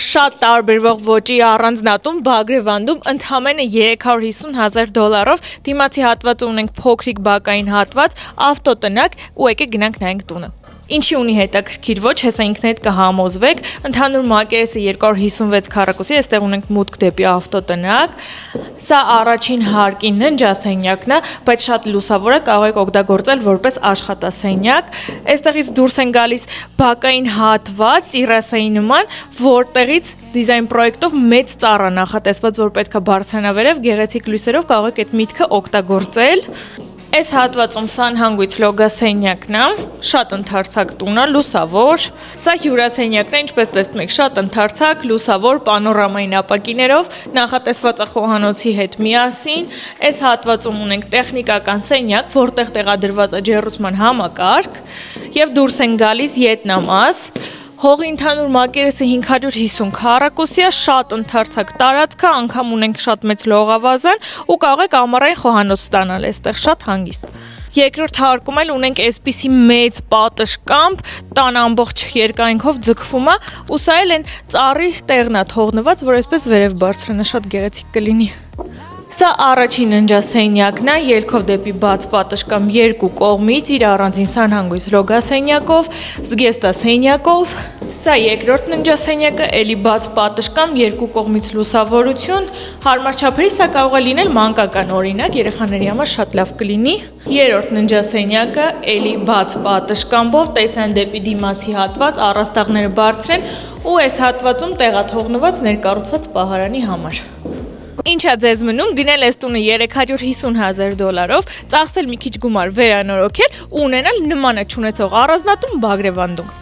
Շատ տարբերվող ոճի առանձնատուն Բագրևանդում ընդամենը $350,000 դիմացի հատվածը ունենք փոքրիկ բակային հատված, ավտոտնակ ու եկեք գնանք նայենք տունը։ Ինչի ունի հետաքրքիր ոչ, հեսա ինքներդ կհամոզվեք, ընդհանուր մակերեսը 256 քառակուսի, այստեղ ունենք մուտք դեպի ավտոտնակ, սա առաջին հարկի ննջասենյակն է, բայց շատ լուսավոր է, կարող եք օգտագործել որպես աշխատասենյակ, այստեղից դուրս են գալիս բակային հատված, տիրասայի նման, որտեղից դիզայն պրոյեկտով մեծ ծառ է նախատեսված, որ պետք է բարձրանա վերև, գեղեցիկ լույսերով կարող եք այդ միտքը օգտագործել։ Այս հատվածում սանհանգույց լոգասենյակն է, շատ ընդարձակ տուն է, լուսավոր, սա հյուրասենյակն է, ինչպես տեսնում եք, շատ ընդարձակ, լուսավոր, պանորամային ապակիներով, նախատեսված է խոհանոցի հետ միասին, այս հատվածում ունենք տեխնիկական սենյակ, որտեղ տեղադրված է ջեռուցման համակարգ և դուրս են գալիս ետնամաս, հողի ընդհանուր մակերեսը 550 քառակուսի է, շատ ընդարձակ տարածք է, անգամ ունենք շատ մեծ լողավազան ու կարող եք ամառային խոհանոց ստանալ այստեղ, շատ հանգիստ։ Երկրորդ հարկում էլ ունենք այսպիսի մեծ պատշգամբ, տան ամբողջ երկայնքով ձգվում է ու սա էլ են ծառի տեղն է թողնված, որ այսպես վերև բարձրանա, շատ գեղեցիկ կլինի։ Սա առաջին ննջասենյակն է, ելքով դեպի բաց պատշգամբ երկու կողմից, իր առանձին սանհանգույց լոգասենյակով, զգեստասենյակով, սա երկրորդ ննջասենյակը, էլի բաց պատշգամբ, երկու կողմից լուսավորություն, հարմար չափերի, սա կարող է լինել մանկական օրինակ, երեխաների համար շատ լավ կլինի։ Երրորդ ննջասենյակը, էլի բաց պատշգամբով, տեսան դեպի դիմացի հատված, առաստաղները բարձր են ու այս հատվածում տեղ է թողնված ներկառուցված պահարանի համար։ Ինչա ձեզ մնում, գնել այս տունը $350,000, ծախսել մի քիչ գումար վերանորոգել ու ունենալ նմանը չունեցող առանձնատուն Բագրևանդում։